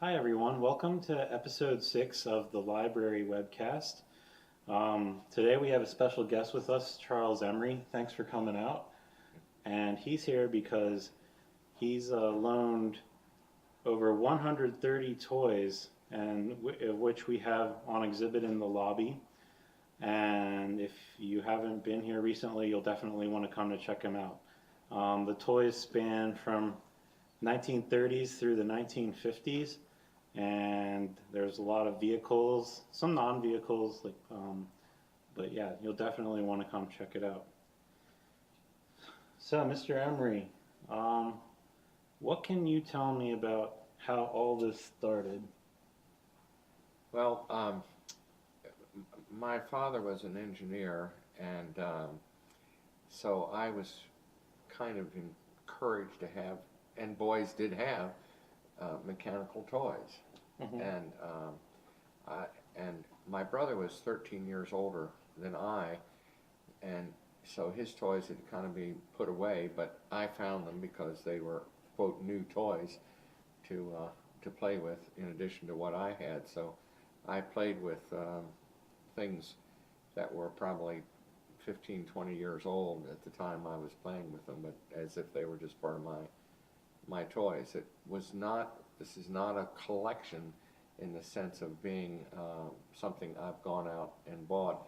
Hi, everyone. Welcome to episode 6 of the Library Webcast. Today we have a special guest with us, Charles Emery. Thanks for coming out. And he's here because he's loaned over 130 toys, and of which we have on exhibit in the lobby. And if you haven't been here recently, you'll definitely want to come to check him out. The toys span from 1930s through the 1950s, and there's a lot of vehicles, some non-vehicles, but yeah, you'll definitely want to come check it out. So, Mr. Emery, what can you tell me about how all this started? Well, my father was an engineer, and so I was kind of encouraged to have, and boys did have, mechanical toys. Mm-hmm. And my brother was 13 years older than I, and so his toys had kind of been put away, but I found them because they were, quote, new toys to play with in addition to what I had. So I played with things that were probably 15, 20 years old at the time I was playing with them, but as if they were just part of my toys. This is not a collection in the sense of being something I've gone out and bought.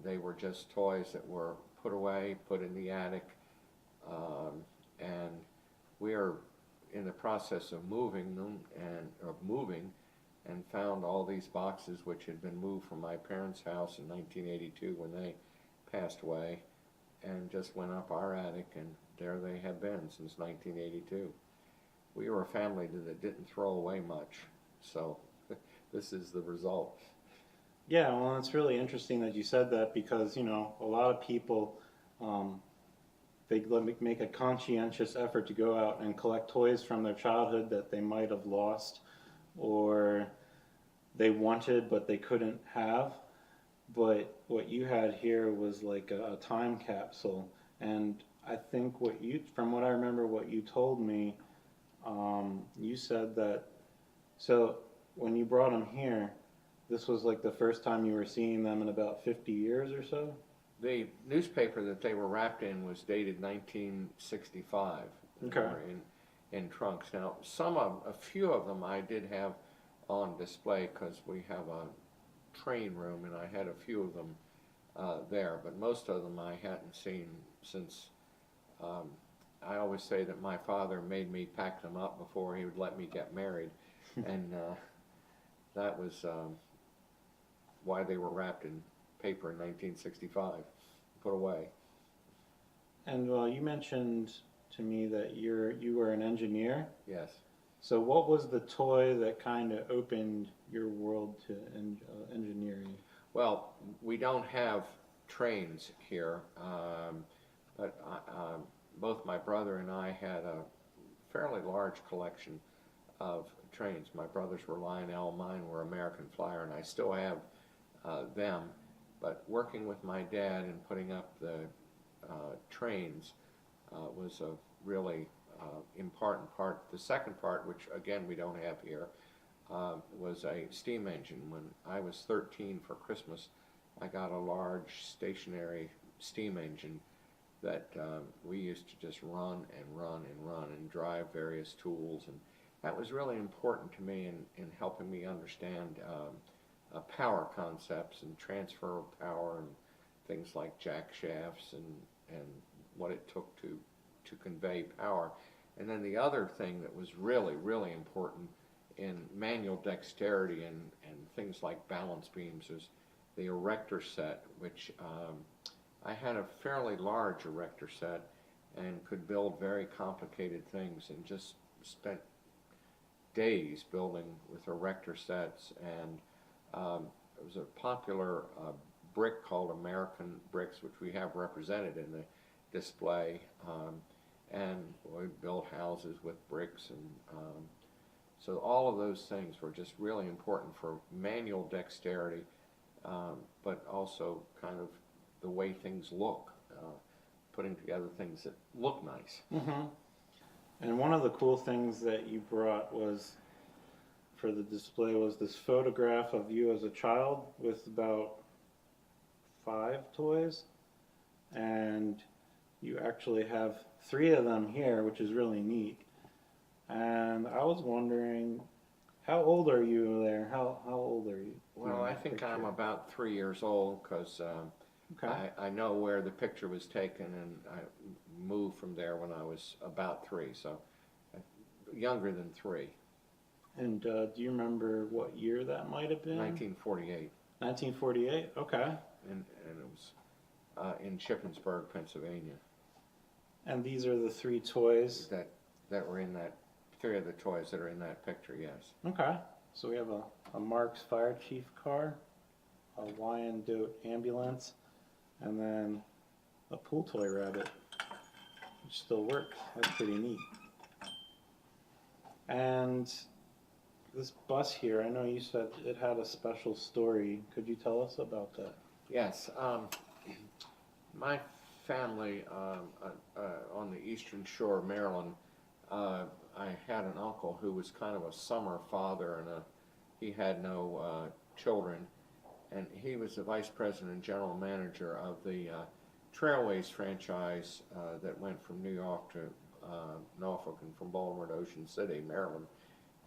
They were just toys that were put away, put in the attic, and we're in the process of moving them and found all these boxes which had been moved from my parents' house in 1982 when they passed away, and just went up our attic, and there they have been since 1982. We were a family that didn't throw away much, so this is the result. Yeah, well, it's really interesting that you said that because, a lot of people, they make a conscientious effort to go out and collect toys from their childhood that they might have lost or they wanted but they couldn't have. But what you had here was like a time capsule. And I think from what I remember, what you told me, you said that, so when you brought them here, this was like the first time you were seeing them in about 50 years or so? The newspaper that they were wrapped in was dated 1965. Okay. In trunks. Now, a few of them I did have on display because we have a train room, and I had a few of them there, but most of them I hadn't seen since. I always say that my father made me pack them up before he would let me get married, and that was why they were wrapped in paper in 1965, put away. And you mentioned to me that you were an engineer. Yes. So what was the toy that kind of opened your world to engineering? Well, we don't have trains here, but both my brother and I had a fairly large collection of trains. My brothers were Lionel, mine were American Flyer, and I still have them. But working with my dad and putting up the trains was a really important part. The second part, which again we don't have here, was a steam engine. When I was 13 for Christmas, I got a large stationary steam engine that we used to just run and drive various tools, and that was really important to me in helping me understand power concepts and transfer of power and things like jack shafts and what it took to convey power. And then the other thing that was really, really important in manual dexterity and things like balance beams is the erector set, which I had a fairly large erector set and could build very complicated things, and just spent days building with erector sets. And it was a popular brick called American bricks, which we have represented in the display. And we built houses with bricks, and so all of those things were just really important for manual dexterity, but also kind of the way things look, putting together things that look nice. Mm-hmm. And one of the cool things that you brought was for the display was this photograph of you as a child with about 5 toys, and you actually have 3 of them here, which is really neat. And I was wondering, how old are you there? How old are you? Well, I think I'm about 3 years old because Okay. I know where the picture was taken, and I moved from there when I was about 3, so younger than 3. And do you remember what year that might have been? 1948, 1948? Okay. and it was in Shippensburg, Pennsylvania. And these are the 3 toys? That were in that, 3 of the toys that are in that picture, yes. Okay. So we have a Mark's Fire Chief car, a Wyandotte ambulance, and then a pool toy rabbit, which still works. That's pretty neat. And this bus here, I know you said it had a special story. Could you tell us about that? Yes, my family on the eastern shore of Maryland, I had an uncle who was kind of a summer father, and he had no children, and he was the vice president and general manager of the Trailways franchise that went from New York to Norfolk and from Baltimore to Ocean City, Maryland,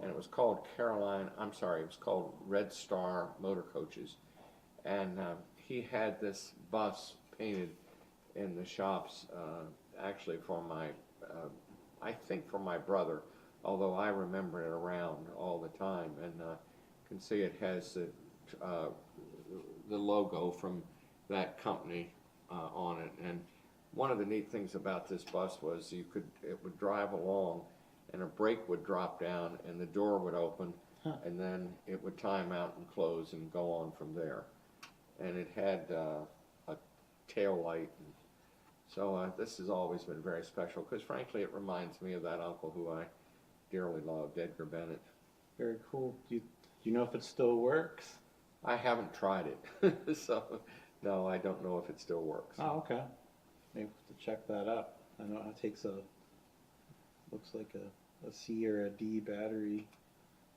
and it was called it was called Red Star Motor Coaches, and he had this bus painted in the shops, actually for I think for my brother, although I remember it around all the time, and can see it has the logo from that company on it. And one of the neat things about this bus was it would drive along, and a brake would drop down, and the door would open, and then it would time out and close and go on from there. And it had a tail light. So this has always been very special because, frankly, it reminds me of that uncle who I dearly loved, Edgar Bennett. Very cool. Do you know if it still works? I haven't tried it, so no, I don't know if it still works. Oh, okay. Maybe we'll have to check that out. I know it takes looks like a C or a D battery.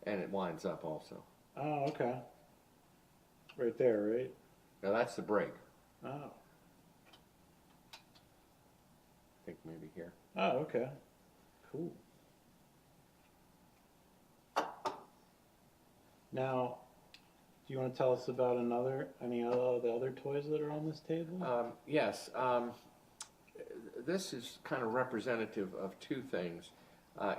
And it winds up also. Oh, okay. Right there, right? Now that's the brake. Oh. I think maybe here. Oh, okay. Cool. Now, do you want to tell us about any of the other toys that are on this table? Yes. This is kind of representative of 2 things.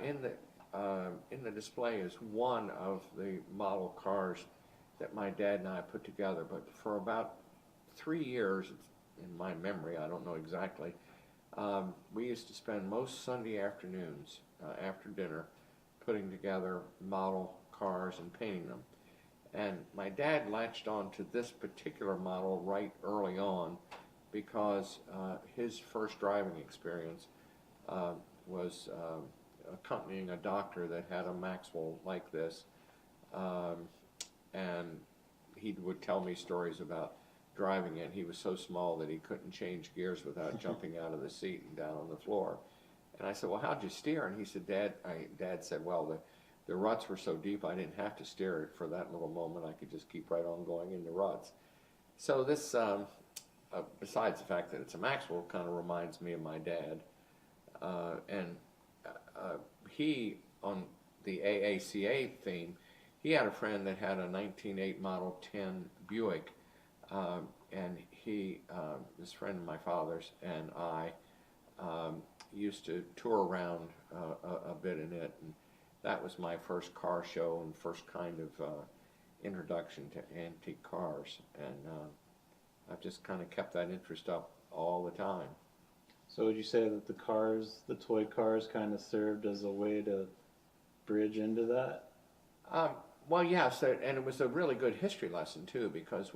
In the display is one of the model cars that my dad and I put together, but for about 3 years, in my memory, I don't know exactly, we used to spend most Sunday afternoons after dinner putting together model cars and painting them. And my dad latched on to this particular model right early on because his first driving experience was accompanying a doctor that had a Maxwell like this, and he would tell me stories about driving it. He was so small that he couldn't change gears without jumping out of the seat and down on the floor. And I said, well, how'd you steer? And he said, Dad said, well, the ruts were so deep I didn't have to steer it for that little moment. I could just keep right on going in the ruts. So this, besides the fact that it's a Maxwell, kind of reminds me of my dad. And he, on the AACA theme, he had a friend that had a 1908 Model 10 Buick, and he, this friend of my father's, and I used to tour around a bit in it, and that was my first car show and first kind of introduction to antique cars, and I've just kind of kept that interest up all the time. So would you say that the toy cars kind of served as a way to bridge into that? Well, yes, and it was a really good history lesson too, because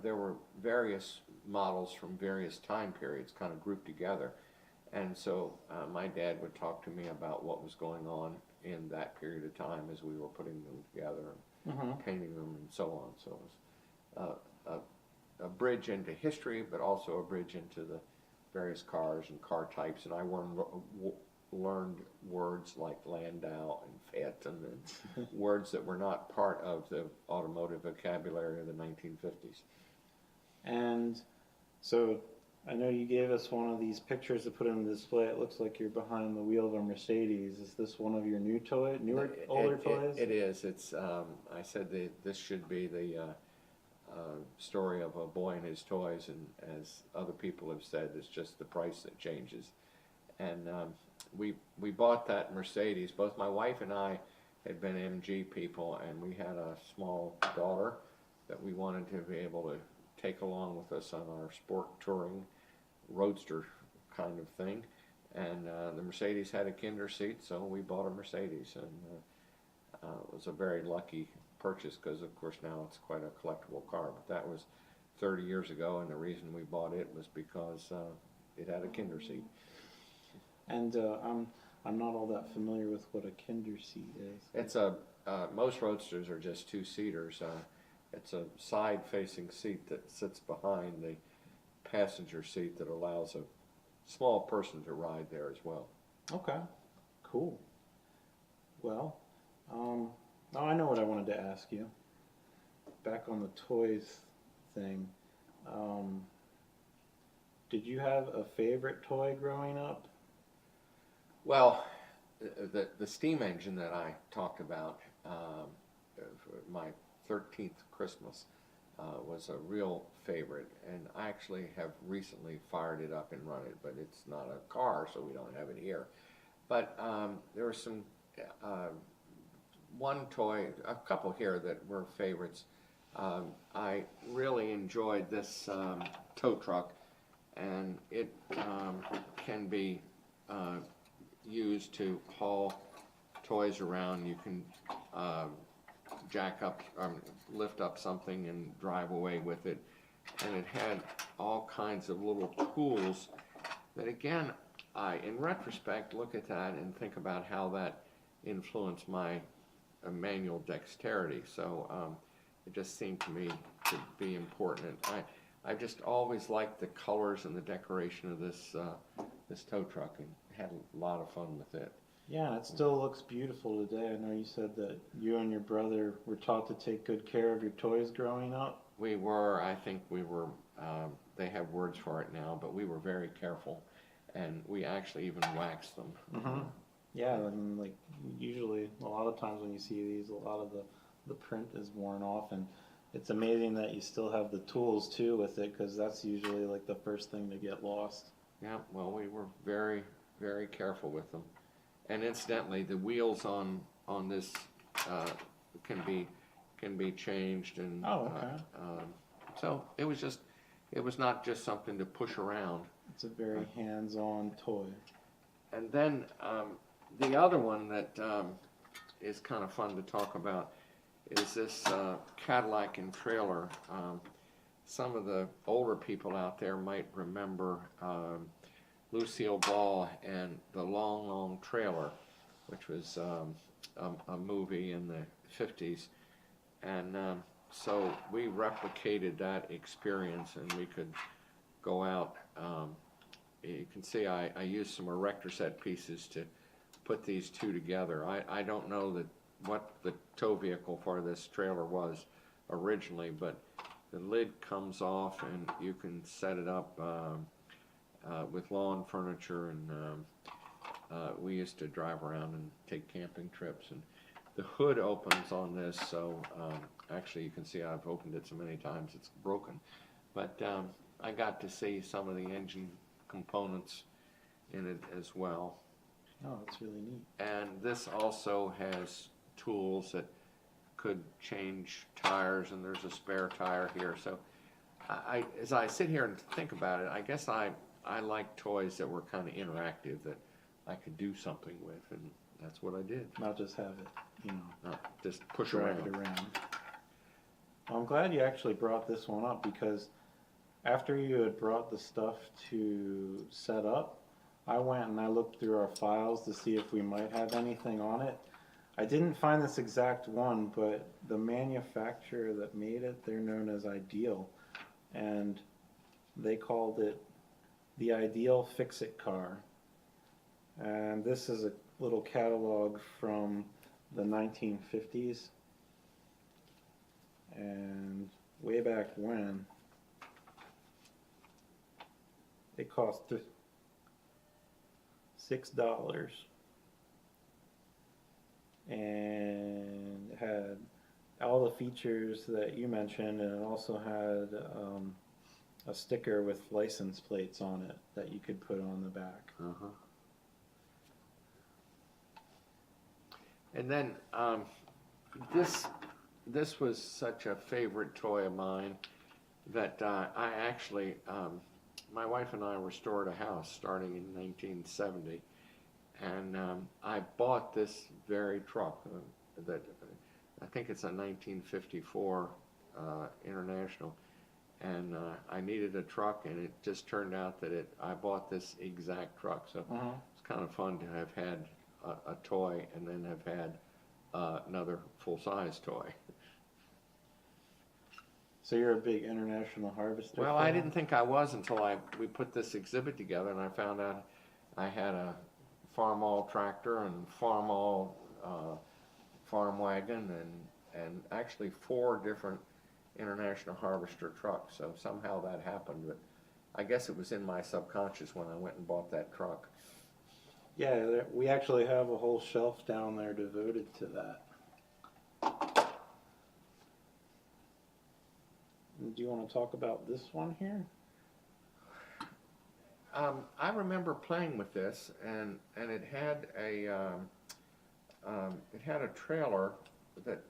there were various models from various time periods kind of grouped together, and so my dad would talk to me about what was going on in that period of time as we were putting them together and painting them and so on. So it was a bridge into history, but also a bridge into the various cars and car types, and I learned words like Landau and Phantom and words that were not part of the automotive vocabulary of the 1950s. And so I know you gave us one of these pictures to put in the display. It looks like you're behind the wheel of a Mercedes. Is this one of your older toys? It is. It's. I said that this should be the story of a boy and his toys, and as other people have said, it's just the price that changes. And we bought that Mercedes. Both my wife and I had been MG people, and we had a small daughter that we wanted to be able to take along with us on our sport touring roadster kind of thing. And the Mercedes had a kinder seat, so we bought a Mercedes, and it was a very lucky purchase because, of course, now it's quite a collectible car. But that was 30 years ago, and the reason we bought it was because it had a kinder seat. And I'm not all that familiar with what a kinder seat is. It's most roadsters are just two-seaters. It's a side-facing seat that sits behind the passenger seat that allows a small person to ride there as well. Okay, cool. Well, I know what I wanted to ask you. Back on the toys thing, did you have a favorite toy growing up? Well, the steam engine that I talked about for my 13th Christmas was a real favorite, and I actually have recently fired it up and run it, but it's not a car, so we don't have it here. But there were some, one toy, a couple here that were favorites. I really enjoyed this tow truck, and it can be used to haul toys around. You can jack up, lift up something and drive away with it. And it had all kinds of little tools that, again, I, in retrospect, look at that and think about how that influenced my manual dexterity. So it just seemed to me to be important. And I just always liked the colors and the decoration of this this tow truck, and had a lot of fun with it. Yeah, it still looks beautiful today. I know you said that you and your brother were taught to take good care of your toys growing up. We were, I think we were, they have words for it now, but we were very careful, and we actually even waxed them. Mm-hmm. Yeah, I mean, like, usually, a lot of times when you see these, a lot of the print is worn off, and it's amazing that you still have the tools, too, with it, because that's usually, like, the first thing to get lost. Yeah, well, we were very, very careful with them. And incidentally, the wheels on this can be changed, and so it was not just something to push around. It's a very hands-on toy. And then the other one that is kind of fun to talk about is this Cadillac and trailer. Some of the older people out there might remember Lucille Ball and the Long, Long Trailer, which was a movie in the 50s. And so we replicated that experience, and we could go out. You can see I used some erector set pieces to put these two together. I don't know what the tow vehicle for this trailer was originally, but the lid comes off, and you can set it up with lawn furniture, and we used to drive around and take camping trips. And the hood opens on this, so actually you can see I've opened it so many times it's broken. But I got to see some of the engine components in it as well. Oh, that's really neat. And this also has tools that could change tires, and there's a spare tire here. So as I sit here and think about it, I guess I like toys that were kind of interactive, that I could do something with, and that's what I did. Not just have it, just push drag around. it around. Well, I'm glad you actually brought this one up, because after you had brought the stuff to set up, I went and I looked through our files to see if we might have anything on it. I didn't find this exact one, but the manufacturer that made it, they're known as Ideal, and they called it the Ideal Fix-It car. And this is a little catalog from the 1950s. And way back when, it cost $6. And it had all the features that you mentioned, and it also had a sticker with license plates on it that you could put on the back. Uh-huh. And then this was such a favorite toy of mine that I actually, my wife and I restored a house starting in 1970, and I bought this very truck that I think it's a 1954 International, and I needed a truck, and it just turned out that I bought this exact truck. So it's kind of fun to have had a toy and then have had another full-size toy. So you're a big International Harvester Well, fan? I didn't think I was until we put this exhibit together, and I found out I had a Farmall tractor and Farmall farm wagon, and actually 4 different International Harvester trucks. So somehow that happened, but I guess it was in my subconscious when I went and bought that truck. Yeah, we actually have a whole shelf down there devoted to that. Do you want to talk about this one here? I remember playing with this, and it had a trailer that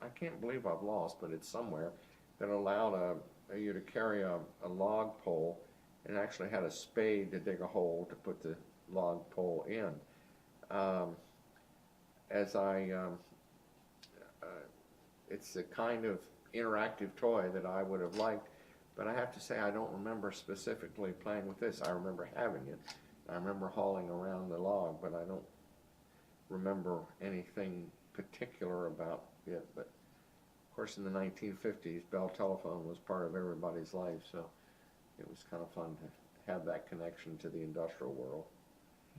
I can't believe I've lost, but it's somewhere, that allowed you to carry a log pole, and actually had a spade to dig a hole to put the log pole in. It's a kind of interactive toy that I would have liked, but I have to say I don't remember specifically playing with this. I remember having it. I remember hauling around the log, but I don't remember anything particular about it. But of course, in the 1950s, Bell Telephone was part of everybody's life, so it was kind of fun to have that connection to the industrial world.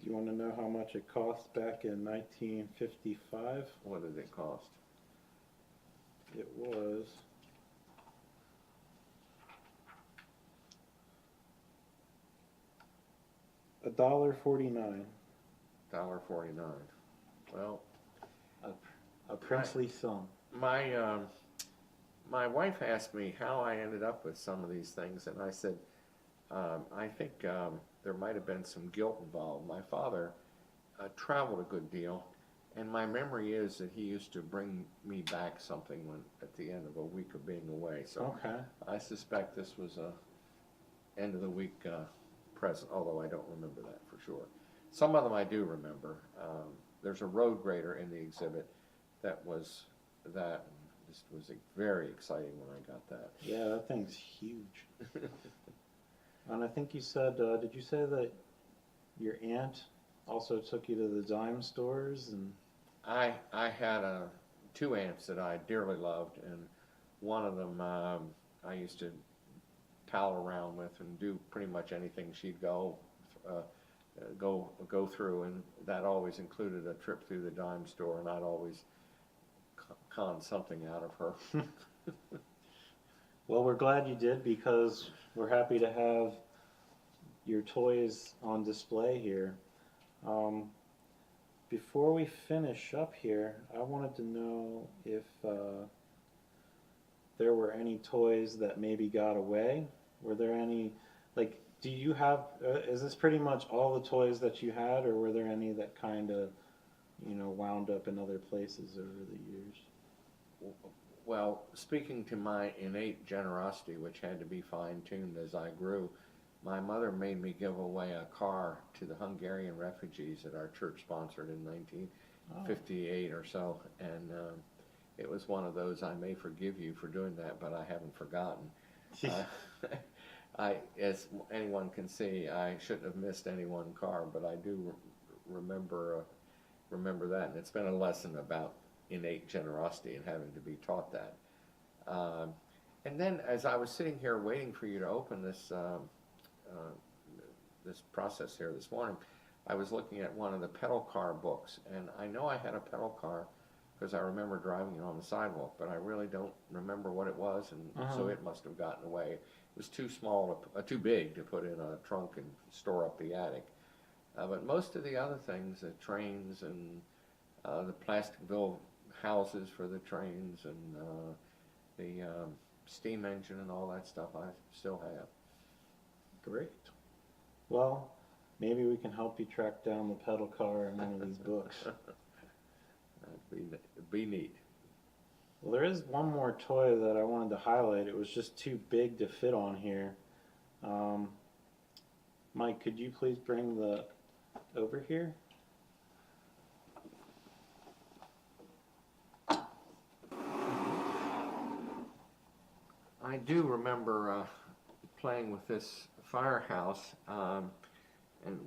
Do you want to know how much it cost back in 1955? What did it cost? It was $1.49. $1.49. Well, a princely sum. My wife asked me how I ended up with some of these things, and I said, I think there might have been some guilt involved. My father traveled a good deal, and my memory is that he used to bring me back something at the end of a week of being away. So okay. I suspect this was a end of the week present, although I don't remember that for sure. Some of them I do remember. There's a road grader in the exhibit that was that. This was very exciting when I got that. Yeah, that thing's huge. And I think you said, did you say that your aunt also took you to the dime stores? And I had 2 aunts that I dearly loved, and one of them I used to pal around with and do pretty much anything she'd go through, and that always included a trip through the dime store, and I'd always con something out of her. Well, we're glad you did, because we're happy to have your toys on display here. Before we finish up here, I wanted to know if there were any toys that maybe got away. Were there any, like, do you have, is this pretty much all the toys that you had, or were there any that kind of, wound up in other places over the years? Well, speaking to my innate generosity, which had to be fine-tuned as I grew, my mother made me give away a car to the Hungarian refugees that our church sponsored in 1958 or so, and it was one of those, I may forgive you for doing that, but I haven't forgotten. As anyone can see, I shouldn't have missed any one car, but I do remember that, and it's been a lesson about innate generosity and having to be taught that. And then, as I was sitting here waiting for you to open this this process here this morning, I was looking at one of the pedal car books, and I know I had a pedal car because I remember driving it on the sidewalk, but I really don't remember what it was, and so it must have gotten away. It was too small, too big to put in a trunk and store up the attic. But most of the other things, the trains and the Plasticville houses for the trains and the steam engine and all that stuff, I still have. Great. Well, maybe we can help you track down the pedal car in one of these books. That'd be neat. Well, there is one more toy that I wanted to highlight. It was just too big to fit on here. Mike, could you please bring the over here? I do remember playing with this firehouse, and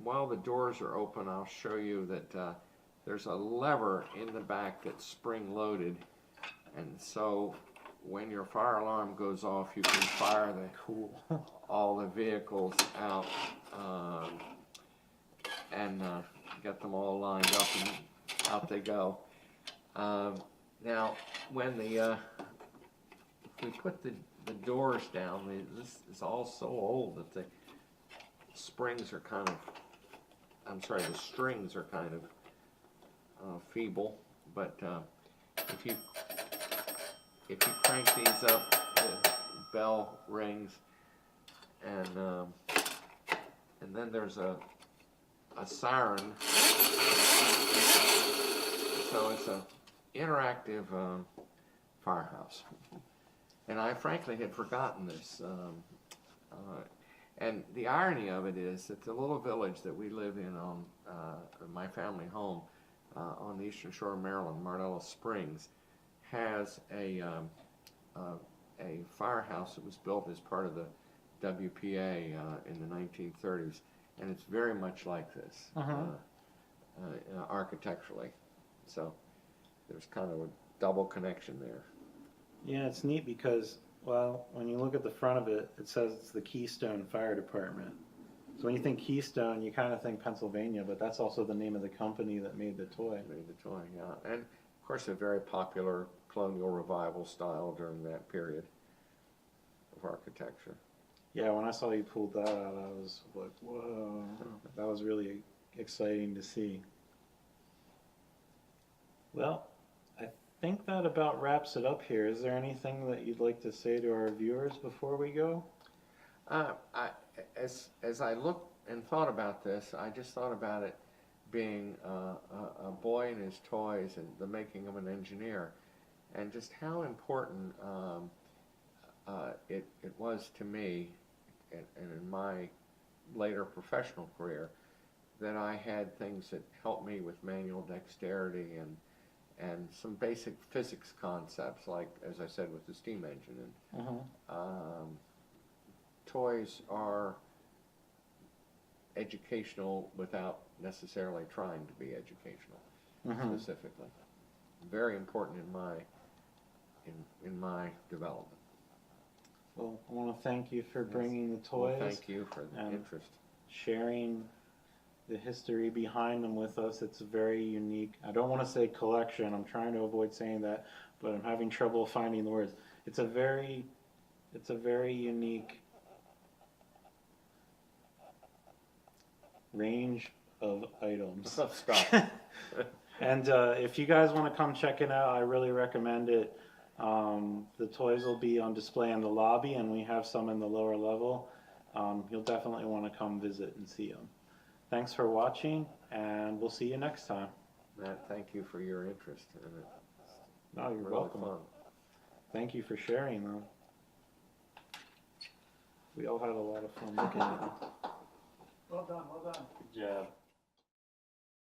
while the doors are open, I'll show you that there's a lever in the back that's spring-loaded, and so when your fire alarm goes off, you can fire all the vehicles out and get them all lined up, and out they go. Now, when if we put the doors down, this is all so old that the springs are kind of, the strings are kind of feeble, but if you crank these up, the bell rings, and then there's a siren, so it's an interactive firehouse. And I frankly had forgotten this. And the irony of it is that the little village that we live in on my family home on the eastern shore of Maryland, Marnella Springs, has a firehouse that was built as part of the WPA in the 1930s, and it's very much like this architecturally. So there's kind of a double connection there. Yeah, it's neat because, well, when you look at the front of it, it says it's the Keystone Fire Department. So when you think Keystone, you kind of think Pennsylvania, but that's also the name of the company that made the toy. Made the toy, yeah. And of course, a very popular colonial revival style during that period of architecture. Yeah, when I saw you pulled that out, I was like, whoa. That was really exciting to see. Well, I think that about wraps it up here. Is there anything that you'd like to say to our viewers before we go? As I looked and thought about this, I just thought about it being a boy and his toys and the making of an engineer, and just how important it was to me, and in my later professional career, that I had things that helped me with manual dexterity and some basic physics concepts, like, as I said, with the steam engine. And toys are educational without necessarily trying to be educational, specifically. Very important in my development. Well, I want to thank you for bringing the toys. Well, thank you for the interest. Sharing the history behind them with us. It's a very unique, I don't want to say collection, I'm trying to avoid saying that, but I'm having trouble finding the words. It's a very unique range of items. Stop. And if you guys want to come check it out, I really recommend it. The toys will be on display in the lobby, and we have some in the lower level. You'll definitely want to come visit and see them. Thanks for watching, and we'll see you next time. Matt, thank you for your interest in it. No, you're really welcome. Fun. Thank you for sharing them. We all had a lot of fun looking at them. Well done, well done. Good job.